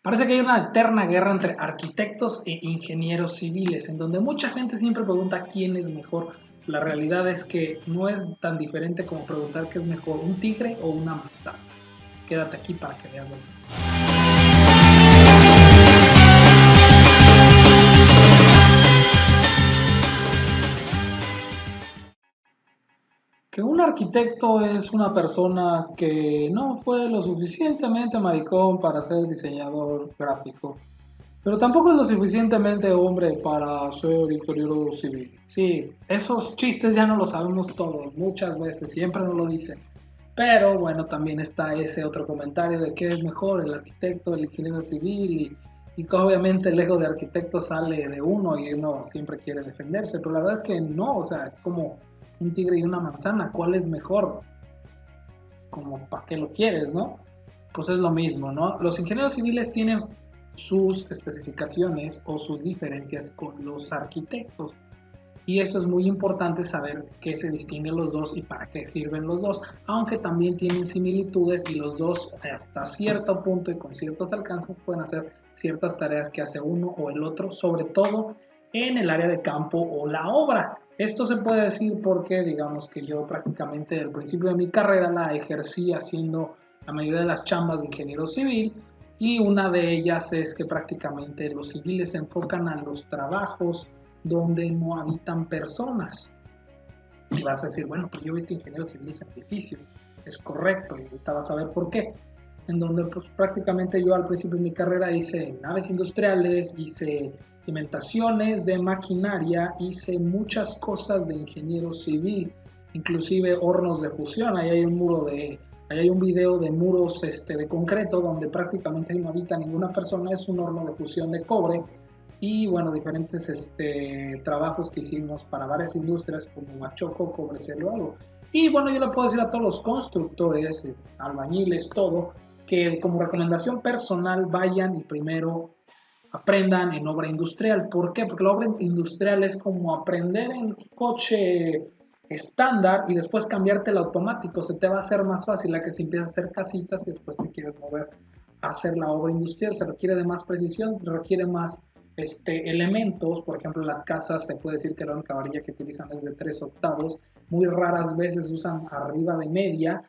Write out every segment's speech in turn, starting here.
Parece que hay una eterna guerra entre arquitectos e ingenieros civiles, en donde mucha gente siempre pregunta quién es mejor. La realidad es que no es tan diferente como preguntar qué es mejor, un tigre o una manzana. Quédate aquí para que veas lo mismo. Que un arquitecto es una persona que no fue lo suficientemente maricón para ser diseñador gráfico, pero tampoco es lo suficientemente hombre para ser ingeniero civil. Sí, esos chistes ya no los sabemos todos, muchas veces, siempre nos lo dicen. Pero bueno, también está ese otro comentario de qué es mejor, el arquitecto, el ingeniero civil, y que obviamente el ego de arquitecto sale de uno y uno siempre quiere defenderse, pero la verdad es que no, o sea, es como un tigre y una manzana, ¿cuál es mejor? Como, ¿para qué lo quieres, no? Pues es lo mismo, ¿no? Los ingenieros civiles tienen sus especificaciones o sus diferencias con los arquitectos. Y eso es muy importante saber qué se distinguen los dos y para qué sirven los dos, aunque también tienen similitudes y los dos hasta cierto punto y con ciertos alcances pueden hacer ciertas tareas que hace uno o el otro, sobre todo en el área de campo o la obra. Esto se puede decir porque digamos que yo prácticamente al principio de mi carrera la ejercí haciendo la mayoría de las chambas de ingeniero civil, y una de ellas es que prácticamente los civiles se enfocan a los trabajos donde no habitan personas. Y vas a decir, bueno, pues yo he visto ingenieros civiles en edificios. Es correcto, y ahorita vas a ver por qué. En donde pues prácticamente yo al principio de mi carrera hice naves industriales, hice cimentaciones de maquinaria, hice muchas cosas de ingeniero civil, inclusive hornos de fusión. Ahí hay un video de muros de concreto donde prácticamente no habita ninguna persona, es un horno de fusión de cobre. Y bueno, diferentes trabajos que hicimos para varias industrias como Machoco, Cobrecel o algo. Y bueno, yo le puedo decir a todos los constructores, albañiles, todo, que como recomendación personal vayan y primero aprendan en obra industrial. ¿Por qué? Porque la obra industrial es como aprender en coche estándar y después cambiarte el automático. Se te va a hacer más fácil a que si empiezas a hacer casitas y después te quieres mover a hacer la obra industrial. Se requiere de más precisión, requiere más elementos. Por ejemplo, en las casas se puede decir que la única varilla que utilizan es de 3/8, muy raras veces usan arriba de media,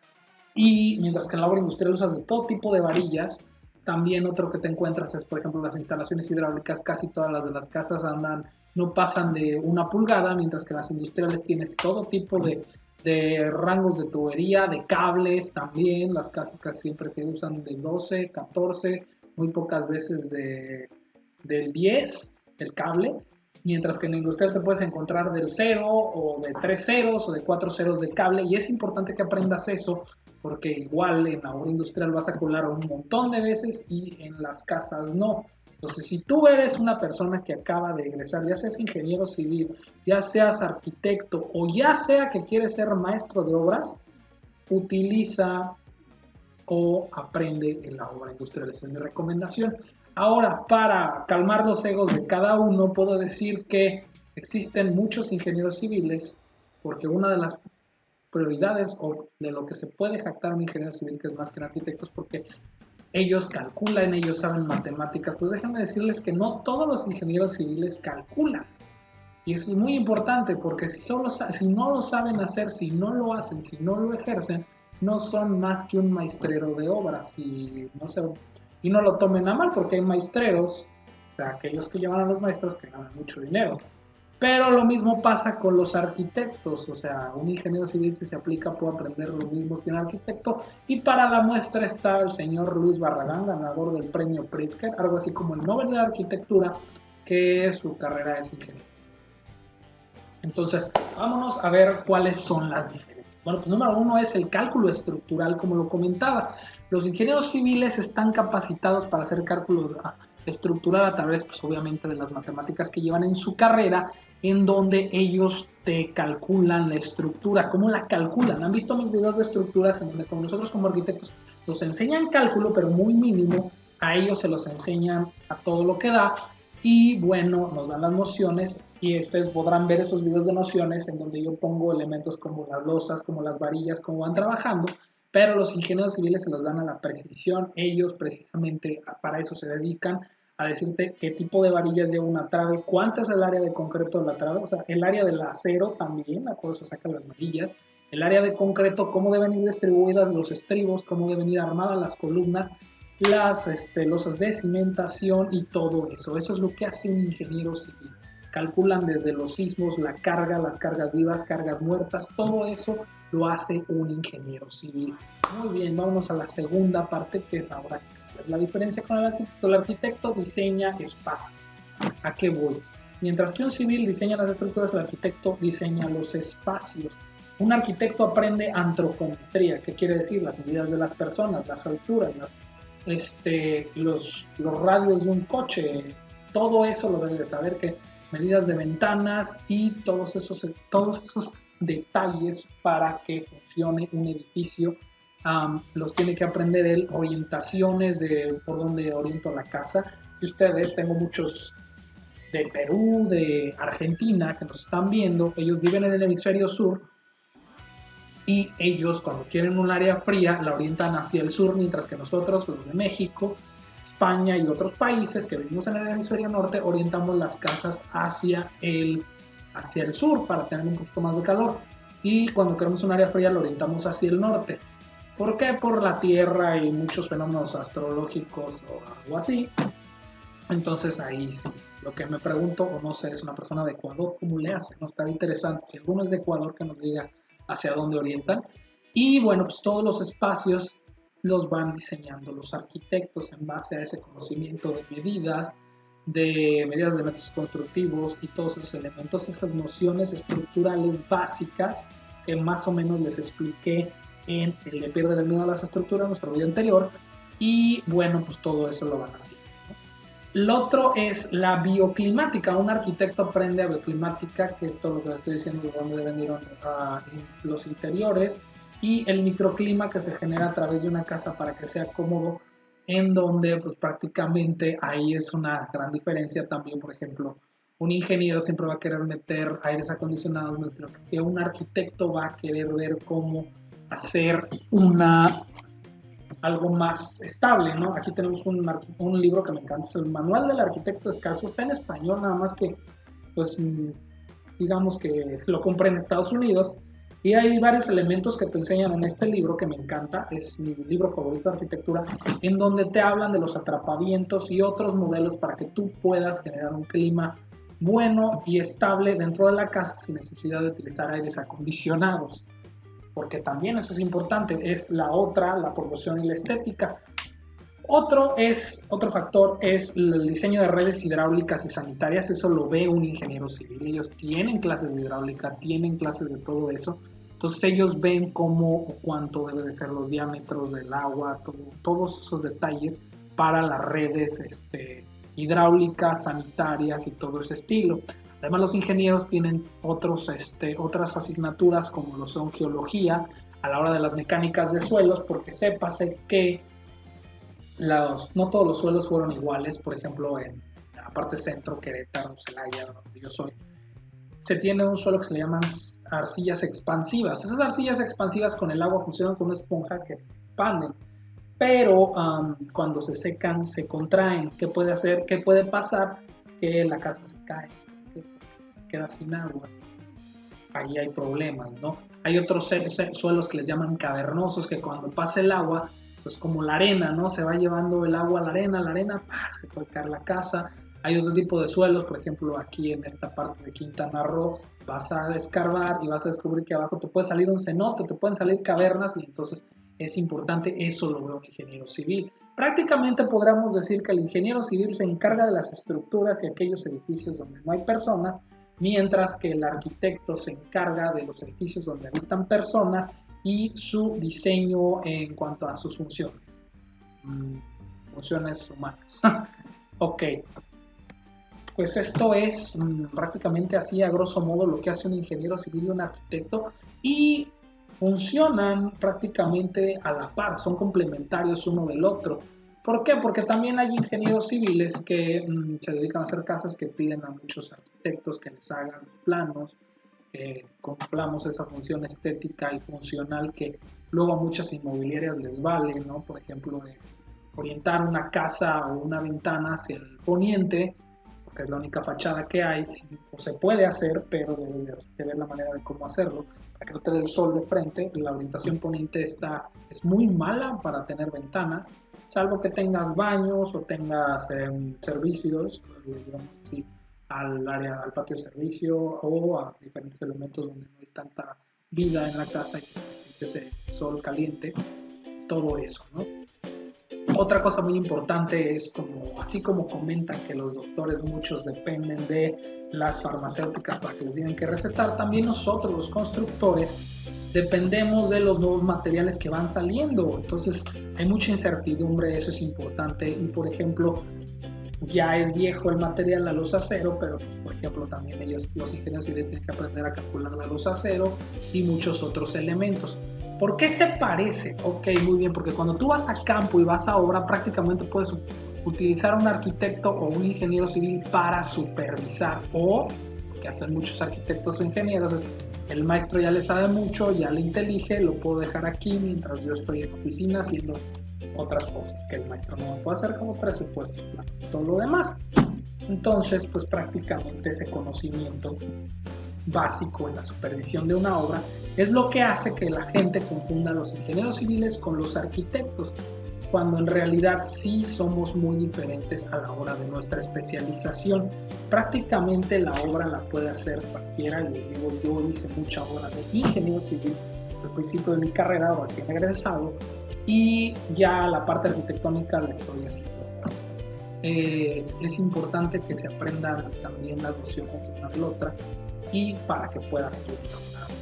y mientras que en la obra industrial usas de todo tipo de varillas. También otro que te encuentras es, por ejemplo, las instalaciones hidráulicas, casi todas las de las casas no pasan de 1 pulgada, mientras que las industriales tienes todo tipo de rangos de tubería, de cables también. Las casas casi siempre te usan de 12, 14, muy pocas veces del 10 el cable, mientras que en la industrial te puedes encontrar del 0 o de 3 ceros o de 4 ceros de cable, y es importante que aprendas eso porque igual en la obra industrial vas a colar un montón de veces y en las casas no. Entonces, si tú eres una persona que acaba de egresar, ya seas ingeniero civil, ya seas arquitecto o ya sea que quieres ser maestro de obras, utiliza o aprende en la obra industrial. Esa es mi recomendación. Ahora, para calmar los egos de cada uno, puedo decir que existen muchos ingenieros civiles, porque una de las prioridades o de lo que se puede jactar un ingeniero civil, que es más que un arquitecto, es porque ellos calculan, ellos saben matemáticas. Pues déjenme decirles que no todos los ingenieros civiles calculan. Y eso es muy importante, porque si no lo saben hacer, si no lo hacen, si no lo ejercen, no son más que un maestrero de obras. Y no lo tomen a mal, porque hay maestreros, o sea, aquellos que llevan a los maestros que ganan mucho dinero. Pero lo mismo pasa con los arquitectos, o sea, un ingeniero civil si se aplica puede aprender lo mismo que un arquitecto. Y para la muestra está el señor Luis Barragán, ganador del premio Pritzker, algo así como el Nobel de la Arquitectura, que su carrera es ingeniero. Entonces, vámonos a ver cuáles son las diferencias. Bueno, pues número uno es el cálculo estructural, como lo comentaba. Los ingenieros civiles están capacitados para hacer cálculo estructural a través, pues obviamente, de las matemáticas que llevan en su carrera, en donde ellos te calculan la estructura. ¿Cómo la calculan? ¿Han visto mis videos de estructuras en donde con nosotros como arquitectos nos enseñan cálculo, pero muy mínimo? A ellos se los enseñan a todo lo que da. Y bueno, nos dan las nociones y ustedes podrán ver esos videos de nociones en donde yo pongo elementos como las losas, como las varillas, cómo van trabajando, pero los ingenieros civiles se los dan a la precisión. Ellos precisamente para eso se dedican, a decirte qué tipo de varillas lleva una trave, cuánto es el área de concreto de la trave, o sea, el área del acero también, por eso sacan las varillas, el área de concreto, cómo deben ir distribuidas los estribos, cómo deben ir armadas las columnas, las losas de cimentación y todo eso. Eso es lo que hace un ingeniero civil. Calculan desde los sismos, la carga, las cargas vivas, cargas muertas, todo eso lo hace un ingeniero civil. Muy bien, vámonos a la segunda parte, que es ahora la diferencia con el arquitecto diseña espacio. ¿A qué voy? Mientras que un civil diseña las estructuras, el arquitecto diseña los espacios. Un arquitecto aprende antropometría, ¿qué quiere decir? Las medidas de las personas, las alturas, los radios de un coche, todo eso lo debe de saber, que medidas de ventanas y todos esos detalles para que funcione un edificio. Los tiene que aprender él, orientaciones de por dónde oriento la casa. Y ustedes, tengo muchos de Perú, de Argentina que nos están viendo, ellos viven en el hemisferio sur y ellos cuando quieren un área fría la orientan hacia el sur, mientras que nosotros, los de México, España y otros países que vivimos en el hemisferio norte, orientamos las casas hacia el sur para tener un poquito más de calor. Y cuando queremos un área fría lo orientamos hacia el norte. ¿Por qué? Por la Tierra y muchos fenómenos astrológicos o algo así. Entonces ahí sí, lo que me pregunto, o no sé, es una persona de Ecuador, ¿cómo le hace? No está interesante. Si alguno es de Ecuador, que nos diga hacia dónde orientan. Y bueno, pues todos los espacios los van diseñando los arquitectos en base a ese conocimiento de medidas de metros constructivos y todos esos elementos, esas nociones estructurales básicas que más o menos les expliqué en el de Pierde el miedo a las estructuras, nuestro video anterior. Y bueno, pues todo eso lo van haciendo. Lo otro es la bioclimática. Un arquitecto aprende a bioclimática, que es todo lo que les estoy diciendo, de dónde deben ir los interiores, y el microclima que se genera a través de una casa para que sea cómodo, en donde pues prácticamente ahí es una gran diferencia también. Por ejemplo, un ingeniero siempre va a querer meter aires acondicionados, mientras que un arquitecto va a querer ver cómo hacer algo más estable, ¿no? Aquí tenemos un libro que me encanta, es el Manual del Arquitecto Descalzo. Está en español, nada más que, pues, digamos que lo compré en Estados Unidos. Y hay varios elementos que te enseñan en este libro que me encanta, es mi libro favorito de arquitectura, en donde te hablan de los atrapavientos y otros modelos para que tú puedas generar un clima bueno y estable dentro de la casa sin necesidad de utilizar aires acondicionados, porque también eso es importante, es la promoción y la estética. Otro factor es el diseño de redes hidráulicas y sanitarias. Eso lo ve un ingeniero civil. Ellos tienen clases de hidráulica, tienen clases de todo eso. Entonces ellos ven cómo o cuánto deben de ser los diámetros del agua, todos esos detalles para las redes hidráulicas, sanitarias y todo ese estilo. Además, los ingenieros tienen otras asignaturas como lo son geología a la hora de las mecánicas de suelos, porque sépase que no todos los suelos fueron iguales. Por ejemplo, en la parte centro, Querétaro, Celaya, donde yo soy, se tiene un suelo que se le llaman arcillas expansivas. Esas arcillas expansivas con el agua funcionan como una esponja que se expanden, pero cuando se secan se contraen. ¿Qué puede hacer? ¿Qué puede pasar? Que la casa se cae, que queda sin agua. Ahí hay problemas, ¿no? Hay otros suelos que les llaman cavernosos, que cuando pasa el agua, pues como la arena, ¿no? Se va llevando el agua a la arena, ¡pah!, se puede caer la casa. Hay otro tipo de suelos, por ejemplo, aquí en esta parte de Quintana Roo, vas a escarbar y vas a descubrir que abajo te puede salir un cenote, te pueden salir cavernas, y entonces es importante, eso lo ve un ingeniero civil. Prácticamente podríamos decir que el ingeniero civil se encarga de las estructuras y aquellos edificios donde no hay personas, mientras que el arquitecto se encarga de los edificios donde habitan personas y su diseño en cuanto a sus funciones. Funciones humanas. Ok. Pues esto es prácticamente así, a grosso modo, lo que hace un ingeniero civil y un arquitecto, y funcionan prácticamente a la par, son complementarios uno del otro. ¿Por qué? Porque también hay ingenieros civiles que se dedican a hacer casas, que piden a muchos arquitectos que les hagan planos cumplamos esa función estética y funcional que luego a muchas inmobiliarias les vale, ¿no? Por ejemplo, orientar una casa o una ventana hacia el poniente, porque es la única fachada que hay, o se puede hacer, pero debes de ver la manera de cómo hacerlo, para que no te dé el sol de frente. La orientación poniente es muy mala para tener ventanas, salvo que tengas baños o tengas servicios, digamos así, al patio de servicio o a diferentes elementos donde no hay tanta vida en la casa y que ese sol caliente, todo eso, ¿no? Otra cosa muy importante es así como comentan que los doctores muchos dependen de las farmacéuticas para que les digan qué recetar, también nosotros los constructores dependemos de los nuevos materiales que van saliendo. Entonces hay mucha incertidumbre, eso es importante. Y por ejemplo, ya es viejo el material, la luz acero, pero pues, por ejemplo también los ingenieros civiles tienen que aprender a calcular la luz acero y muchos otros elementos. ¿Por qué se parece? Ok, muy bien, porque cuando tú vas a campo y vas a obra, prácticamente puedes utilizar un arquitecto o un ingeniero civil para supervisar, o, que hacen muchos arquitectos o ingenieros, es el maestro ya le sabe mucho, ya le intelige, lo puedo dejar aquí mientras yo estoy en oficina haciendo otras cosas que el maestro no puede hacer, como presupuestos, todo lo demás. Entonces, pues prácticamente ese conocimiento básico en la supervisión de una obra es lo que hace que la gente confunda a los ingenieros civiles con los arquitectos, cuando en realidad sí somos muy diferentes a la hora de nuestra especialización. Prácticamente la obra la puede hacer cualquiera. Les digo, yo hice mucha obra de ingeniero civil al principio de mi carrera, recién egresado, y ya la parte arquitectónica la estoy haciendo. Es importante que se aprendan también las nociones una de la otra y para que puedas tú trabajar.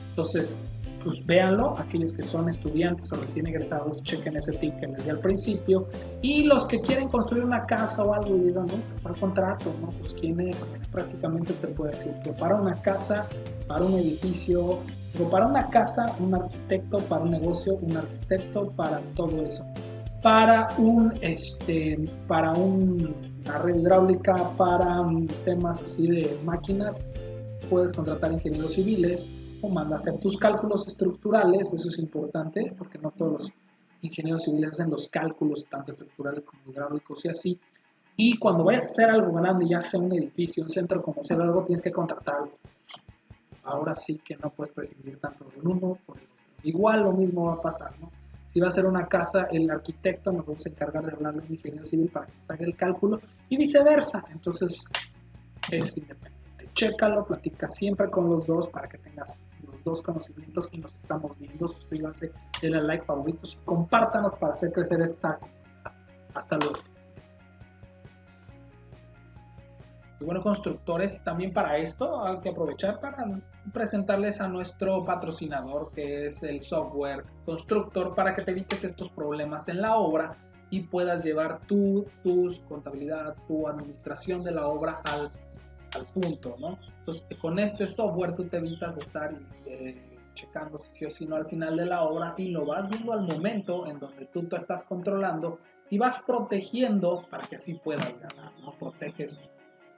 Entonces, pues véanlo, aquellos que son estudiantes o recién egresados, chequen ese tip que les di al principio, y los que quieren construir una casa o algo y digan, no, para contrato, ¿no? Pues quién es, prácticamente te puede decir que para una casa, para un edificio, o para una casa, un arquitecto, para un negocio, un arquitecto, para todo eso. Para una red hidráulica, para temas así de máquinas, puedes contratar ingenieros civiles o manda a hacer tus cálculos estructurales. Eso es importante porque no todos los ingenieros civiles hacen los cálculos tanto estructurales como hidráulicos y así. Y cuando vayas a hacer algo grande, ya sea un edificio, un centro comercial o algo, tienes que contratarlos. Ahora sí que no puedes prescindir tanto del uno por el otro. Igual lo mismo va a pasar, ¿no? Si va a ser una casa, el arquitecto nos vamos a encargar de hablarle a un ingeniero civil para que haga el cálculo y viceversa. Entonces es independiente. Chécalo, platica siempre con los dos para que tengas los dos conocimientos y nos estamos viendo. Suscríbanse, denle like, favoritos y compártanos para hacer crecer esta. Hasta luego. Y bueno, constructores, también para esto hay que aprovechar para presentarles a nuestro patrocinador, que es el software Constructor, para que te evites estos problemas en la obra y puedas llevar tu contabilidad, tu administración de la obra al punto, ¿no? Entonces, con este software tú te evitas estar checando si sí o si no al final de la obra, y lo vas viendo al momento en donde tú estás controlando y vas protegiendo para que así puedas ganar, ¿no? Proteges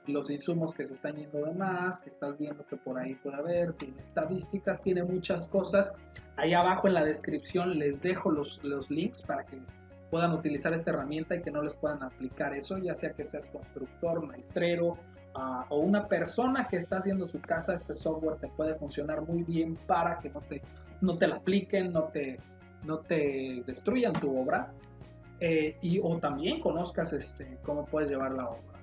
los insumos que se están yendo de más, que estás viendo que por ahí puede haber, tiene estadísticas, tiene muchas cosas. Ahí abajo en la descripción les dejo los links para que puedan utilizar esta herramienta y que no les puedan aplicar eso, ya sea que seas constructor, maestrero o una persona que está haciendo su casa. Este software te puede funcionar muy bien para que no te la apliquen, no te destruyan tu obra, o también conozcas cómo puedes llevar la obra.